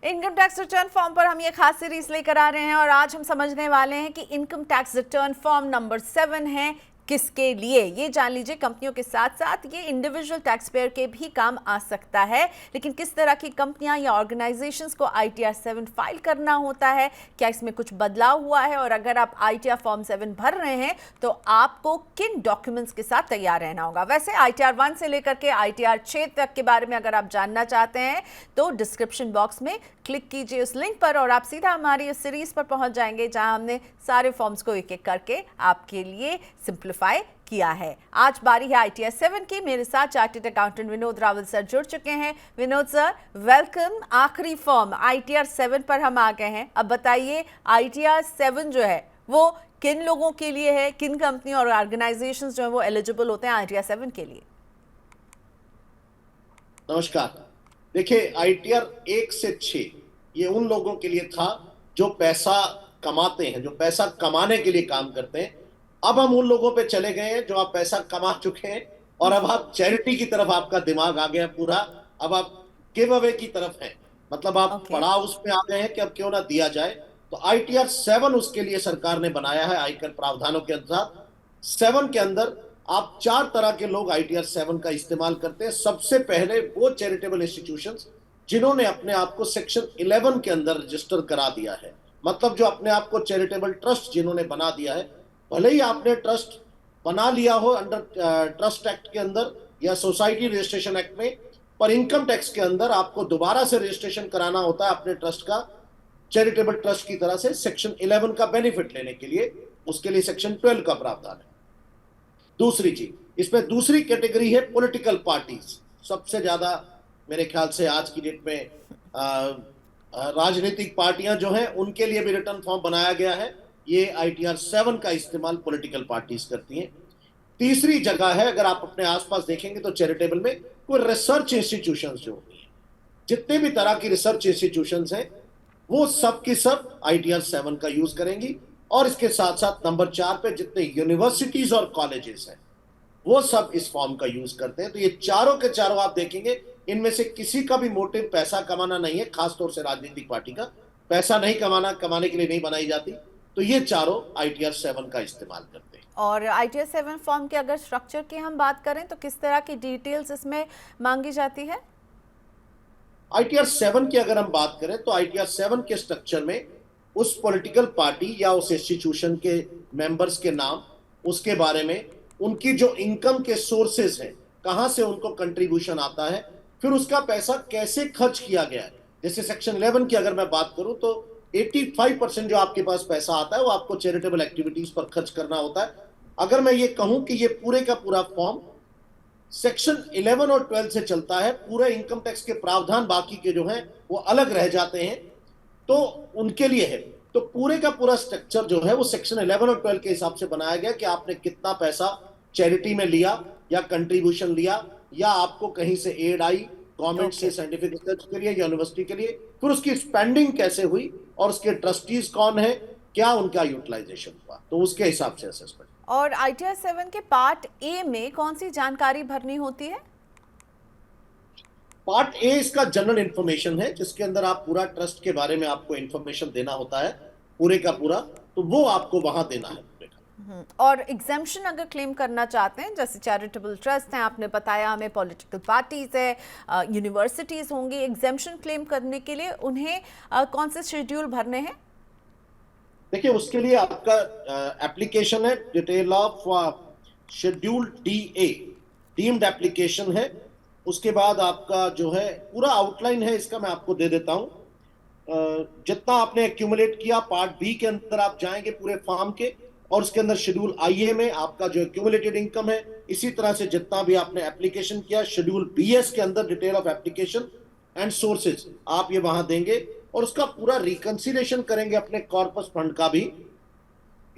Income tax return form पर हम ये खास सीरीज लेकर आ रहे हैं और आज हम समझने वाले हैं कि income tax return form number 7 है किसके लिए। ये जान लीजिए कंपनियों के साथ साथ ये इंडिविजुअल टैक्स पेयर के भी काम आ सकता है, लेकिन किस तरह की कंपनियां या ऑर्गेनाइजेशंस को ITR 7 फाइल करना होता है, क्या इसमें कुछ बदलाव हुआ है और अगर आप ITR फॉर्म 7 भर रहे हैं तो आपको किन डॉक्यूमेंट्स के साथ तैयार रहना होगा। वैसे ITR 1 से लेकर के ITR 6 तक के बारे में अगर आप जानना चाहते हैं तो डिस्क्रिप्शन बॉक्स में क्लिक कीजिए उस लिंक पर और आप सीधा हमारी इस सीरीज पर पहुंच जाएंगे जहां हमने सारे फॉर्म्स को एक एक करके आपके लिए सिंप्लीफाई किया है। आज बारी है ITR 7 की। मेरे साथ chartered accountant Vinod Rawal sir जुड़ चुके हैं। Vinod sir welcome. आखिरी फॉर्म ITR 7 पर हम आ गए हैं। अब बताइए ITR 7 जो है वो किन लोगों के लिए है, किन कंपनी और ऑर्गेनाइजेशंस जो है वो एलिजिबल होते हैं ITR 7 के लिए। नमस्कार। देखिए, ITR 1 से 6 ये उन लोगों के लिए था जो पैसा कमाते हैं, जो पैसा कमाने के लिए काम करते हैं। अब हम उन लोगों पे चले गए हैं जो आप पैसा कमा चुके हैं और अब आप चैरिटी की तरफ आपका दिमाग आ गया पूरा। अब आप गिव अवे की तरफ हैं, मतलब आप पड़ाव उसमें आ गए हैं कि अब क्यों ना दिया जाए। तो ITR 7 उसके लिए सरकार ने बनाया है। आयकर प्रावधानों के अनुसार 7 के अंदर आप 4 तरह के लोग ITR 7 का इस्तेमाल करते हैं। सबसे पहले वो चैरिटेबल इंस्टीट्यूशंस जिन्होंने अपने आप को सेक्शन 11 के अंदर रजिस्टर करा दिया है, मतलब जो अपने आप को चैरिटेबल ट्रस्ट जिन्होंने बना दिया है। भले ही आपने ट्रस्ट बना लिया हो अंडर ट्रस्ट एक्ट के अंदर या सोसाइटी रजिस्ट्रेशन एक्ट में, पर इनकम टैक्स के अंदर आपको दोबारा से रजिस्ट्रेशन कराना होता है अपने ट्रस्ट का चैरिटेबल ट्रस्ट की तरह से सेक्शन 11 का बेनिफिट लेने के लिए। उसके लिए सेक्शन 12 का प्रावधान है। दूसरी चीज, इसमें दूसरी कैटेगरी है पॉलिटिकल पार्टीज। सबसे ज्यादा मेरे ख्याल से आज की डेट में राजनीतिक पार्टियां जो हैं उनके लिए भी रिटर्न फॉर्म बनाया गया है। ये ITR 7 का इस्तेमाल पॉलिटिकल पार्टीज करती हैं। तीसरी जगह है, अगर आप अपने आसपास देखेंगे तो चैरिटेबल में कोई रिसर्च इंस्टीट्यूशंस जो होती हैं, जितने भी तरह की रिसर्च इंस्टीट्यूशंस हैं वो सब की सब ITR 7 का यूज करेंगी। और इसके साथ साथ नंबर 4 पे जितने यूनिवर्सिटीज और कॉलेजेस हैं वो सब इस फॉर्म का यूज करते हैं। तो ये चारों के चारों आप देखेंगे, इनमें से किसी का भी मोटिव पैसा कमाना नहीं है। खासतौर से राजनीतिक पार्टी का पैसा नहीं कमाने के लिए नहीं बनाई जाती। तो ये चारों ITR 7 का इस्तेमाल करते हैं। और ITR 7 फॉर्म के अगर स्ट्रक्चर की हम बात करें तो किस तरह की डिटेल्स इसमें मांगी जाती है। ITR 7 की अगर हम बात करें तो ITR 7 के स्ट्रक्चर में उस पॉलिटिकल पार्टी या उस इंस्टीट्यूशन के मेंबर्स के नाम, उसके बारे में, उनकी जो इनकम के सोर्सेज हैं, कहां से उनको कंट्रीब्यूशन आता है, फिर उसका पैसा कैसे खर्च किया गया है। जैसे सेक्शन 11 की अगर मैं बात करूं तो 85% जो आपके पास पैसा आता है वो आपको चैरिटेबल एक्टिविटीज पर खर्च करना होता है। अगर मैं ये कहूं कि ये पूरे का पूरा फॉर्म सेक्शन 11 और 12 से चलता है, पूरे इनकम टैक्स के प्रावधान बाकी के जो हैं वो अलग रह जाते हैं, तो उनके लिए है। तो पूरे का पूरा स्ट्रक्चर जो है वो सेक्शन 11 और 12 के हिसाब से बनाया गया कि आपने कितना पैसा चैरिटी में लिया या कंट्रीब्यूशन लिया या आपको कहीं से एड आई गवर्नमेंट से साइंटिफिक रिसर्च के लिए, यूनिवर्सिटी के लिए, फिर उसकी स्पेंडिंग कैसे हुई और उसके ट्रस्टीज कौन है, क्या उनका यूटिलाइजेशन हुआ, तो उसके हिसाब से असेसमेंट। और ITR 7 के पार्ट A में कौन सी जानकारी भरनी होती है। पार्ट A इसका जनरल इंफॉर्मेशन है, जिसके अंदर आप पूरा ट्रस्ट के बारे में आपको इंफॉर्मेशन देना होता है पूरे का पूरा, तो वो आपको वहां देना है पूरे का। और एग्जेम्पशन अगर क्लेम करना चाहते हैं, जैसे चैरिटेबल ट्रस्ट हैं, आपने बताया हमें पॉलिटिकल पार्टीज है, यूनिवर्सिटीज होंगी, एग्जेम्पशन क्लेम करने के लिए उन्हें कौन से शेड्यूल भरने हैं। देखिए, उसके लिए आपका एप्लीकेशन है, detail of schedule DA, deemed application है। उसके बाद आपका जो है पूरा आउटलाइन है इसका, मैं आपको दे देता हूं। जितना आपने एक्यूमुलेट किया पार्ट B के अंदर आप जाएंगे पूरे फॉर्म के, और उसके अंदर शेड्यूल IA में आपका जो एक्यूमुलेटेड इनकम है, इसी तरह से जितना भी आपने एप्लीकेशन किया शेड्यूल BS के अंदर detail of application and sources आप ये वहां देंगे और उसका पूरा रिकंसिलेशन करेंगे अपने कॉर्पस फंड का भी।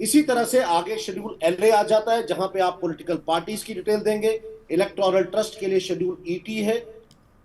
इसी तरह से आगे शेड्यूल LA आ जाता है, जहां पे आप पॉलिटिकल पार्टीज की डिटेल देंगे। इलेक्टोरल ट्रस्ट के लिए शेड्यूल ET है।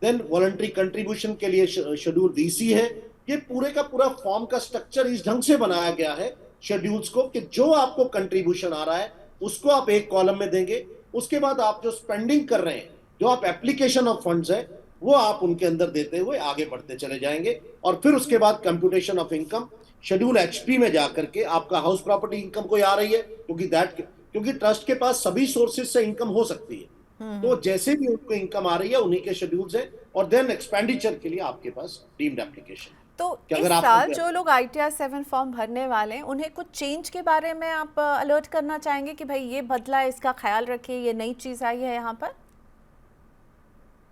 देन वॉलंटरी कंट्रीब्यूशन के लिए शेड्यूल VC है। ये पूरे का पूरा फॉर्म का स्ट्रक्चर इस ढंग से बनाया गया है शेड्यूल्स को कि जो आपको कंट्रीब्यूशन आ रहा है उसको आप एक कॉलम में देंगे। उसके बाद आप जो स्पेंडिंग कर रहे हैं, जो आप एप्लीकेशन ऑफ फंड्स है, वो आप उनके अंदर देते हुए आगे बढ़ते चले जाएंगे। और फिर उसके बाद computation of income schedule HP में जाकर के आपका हाउस प्रॉपर्टी इनकम कोई आ रही है, क्योंकि ट्रस्ट के पास सभी सोर्सेज से इनकम हो सकती है, तो जैसे भी उनको इनकम आ रही है उन्हीं के शेड्यूल्स हैं। और देन एक्सपेंडिचर के लिए आपके पास डीम्ड एप्लीकेशन तो कि इस अगर साल आपको जो लोग ITR 7 फॉर्म भरने वाले हैं उन्हें कुछ चेंज के बारे में आप अलर्ट करना चाहेंगे कि भाई ये बदला है, इसका ख्याल रखिए, ये नई चीज आई है यहाँ पर?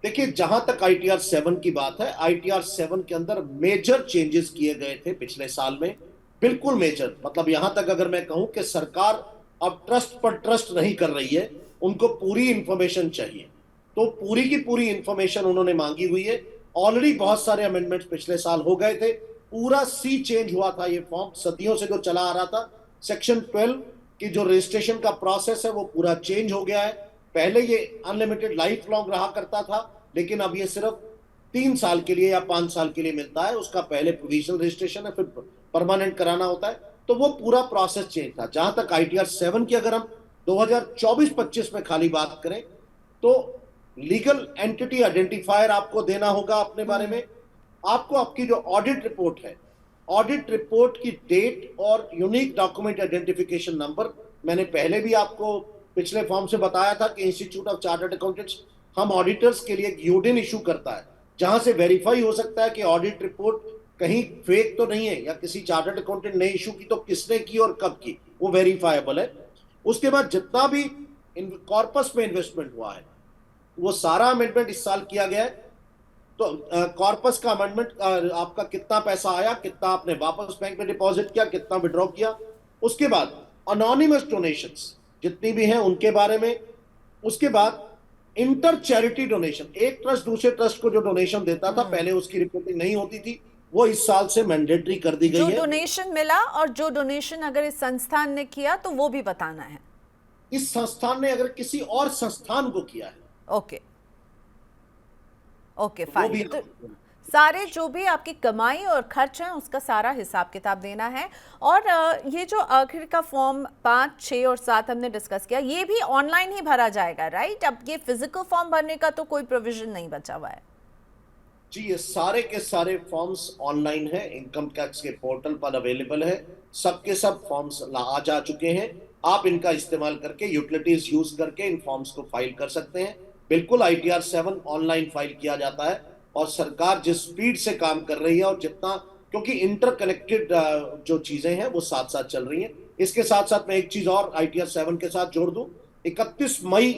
देखिए, जहां तक आईटीआर 7 की बात है, आईटीआर 7 के अंदर मेजर चेंजेस किए गए थे पिछले साल में, बिल्कुल मेजर। मतलब यहां तक अगर मैं कहूं कि सरकार अब ट्रस्ट पर ट्रस्ट नहीं कर रही है, उनको पूरी इंफॉर्मेशन चाहिए, तो पूरी की पूरी इंफॉर्मेशन उन्होंने मांगी हुई है। ऑलरेडी बहुत सारे अमेंडमेंट्स पिछले साल हो गए थे, पूरा सी चेंज हुआ था। ये फॉर्म सदियों से जो चला आ रहा था, सेक्शन 12 की जो रजिस्ट्रेशन का प्रोसेस है वो पूरा चेंज हो गया है। पहले ये अनलिमिटेड लाइफ लॉन्ग रहा करता था, लेकिन अब ये सिर्फ 3 साल के लिए या 5 साल के लिए मिलता है। उसका पहले प्रोविजनल रजिस्ट्रेशन है, फिर परमानेंट कराना होता है, तो वो पूरा प्रोसेस चेंज था। जहां तक आईटीआर 7 की अगर हम 2024-25 में खाली बात करें, तो लीगल एंटिटी आइडेंटिफायर आपको देना होगा अपने बारे में। आपको आपकी जो ऑडिट रिपोर्ट है, ऑडिट रिपोर्ट की डेट और यूनिक डॉक्यूमेंट आइडेंटिफिकेशन नंबर, मैंने पहले भी आपको पिछले फॉर्म से बताया था कि इंस्टीट्यूट ऑफ चार्टर्ड अकाउंटेंट्स हम ऑडिटर्स के लिए एक यूडिन इशू करता है, जहां से वेरीफाई हो सकता है कि ऑडिट रिपोर्ट कहीं फेक तो नहीं है, या किसी चार्टर्ड अकाउंटेंट ने इशू की तो किसने की और कब की, वो वेरीफाएबल है। उसके बाद जितना भी कॉर्पस में इन्वेस्टमेंट हुआ है, वो सारा अमेंडमेंट इस साल किया गया है। तो कॉर्पस का अमेंडमेंट, आपका कितना पैसा आया, कितना आपने वापस बैंक में डिपॉजिट किया, कितना विड्रॉ किया। उसके बाद अनोनिमस डोनेशंस जितनी भी हैं उनके बारे में। उसके बाद इंटर चैरिटी डोनेशन, एक ट्रस्ट दूसरे ट्रस्ट को जो डोनेशन देता था, पहले उसकी रिपोर्टिंग नहीं होती थी, वो इस साल से मैंडेटरी कर दी गई जो है। डोनेशन मिला और जो डोनेशन अगर इस संस्थान ने किया तो वो भी बताना है। इस संस्थान ने अगर किसी और संस्थान को किया है, ओके ओके तो वो भी फाइन। तो सारे जो भी आपकी कमाई और खर्च है उसका सारा हिसाब किताब देना है। और ये जो आखिर का फॉर्म 5, 6 और 7 हमने डिस्कस किया, ये भी ऑनलाइन ही भरा जाएगा, राइट? अब ये फिजिकल फॉर्म भरने का तो कोई प्रोविजन नहीं बचा हुआ है। जी, ये सारे के सारे फॉर्म्स ऑनलाइन है, इनकम टैक्स के पोर्टल पर अवेलेबल है। सबके सब फॉर्म्स आ जा चुके हैं। आप इनका इस्तेमाल करके, यूटिलिटीज यूज करके इन फॉर्म्स को फाइल कर सकते हैं। बिल्कुल आईटीआर 7 ऑनलाइन फाइल किया जाता है, और सरकार जिस स्पीड से काम कर रही है, और जितना, क्योंकि इंटरकनेक्टेड जो चीजें हैं वो साथ साथ चल रही हैं। इसके साथ साथ मैं एक चीज और आईटीआर 7 के साथ जोड़ दूं, 31 मई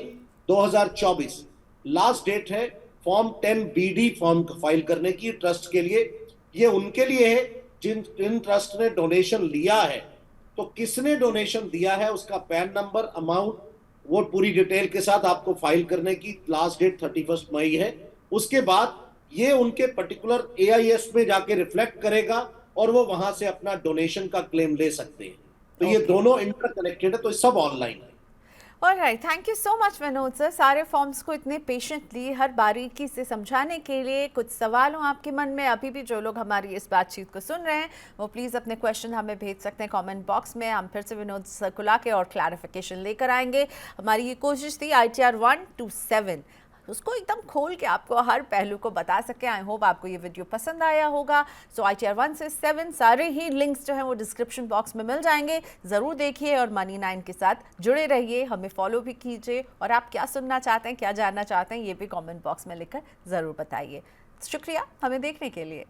2024 लास्ट डेट है फॉर्म 10BD फॉर्म फाइल करने की ट्रस्ट के लिए। ये उनके लिए है जिन ट्रस्ट ने डोनेशन लिया है, तो किसने डोनेशन दिया है, उसका पैन नंबर, अमाउंट, वो पूरी डिटेल के साथ आपको फाइल करने की लास्ट डेट 31 मई है। उसके बाद ये उनके पर्टिकुलर AIS में जाके रिफ्लेक्ट करेगा, और वो वहां से अपना डोनेशन का क्लेम ले सकते हैं। तो ये दोनों इंटरकनेक्टेड है, तो सब ऑनलाइन है। Alright, thank you so much Vinod sir, सारे फॉर्म्स को इतने पेशेंटली हर बारीकी से समझाने के लिए। कुछ सवाल हो आपके मन में, अभी भी जो लोग हमारी इस बातचीत को सुन रहे हैं वो प्लीज़ अपने क्वेश्चन हमें भेज सकते हैं कमेंट बॉक्स में। हम फिर से विनोद सर को लाके और क्लैरिफिकेशन लेकर आएंगे। हमारी ये कोशिश थी ITR 1 to 7 उसको एकदम खोल के आपको हर पहलू को बता सके। आई होप आपको ये वीडियो पसंद आया होगा। सो ITR 1 से 7 सारे ही लिंक्स जो हैं वो डिस्क्रिप्शन बॉक्स में मिल जाएंगे, ज़रूर देखिए और मनी 9 के साथ जुड़े रहिए। हमें फॉलो भी कीजिए, और आप क्या सुनना चाहते हैं, क्या जानना चाहते हैं, ये भी कमेंट बॉक्स में लिखकर ज़रूर बताइए। शुक्रिया हमें देखने के लिए।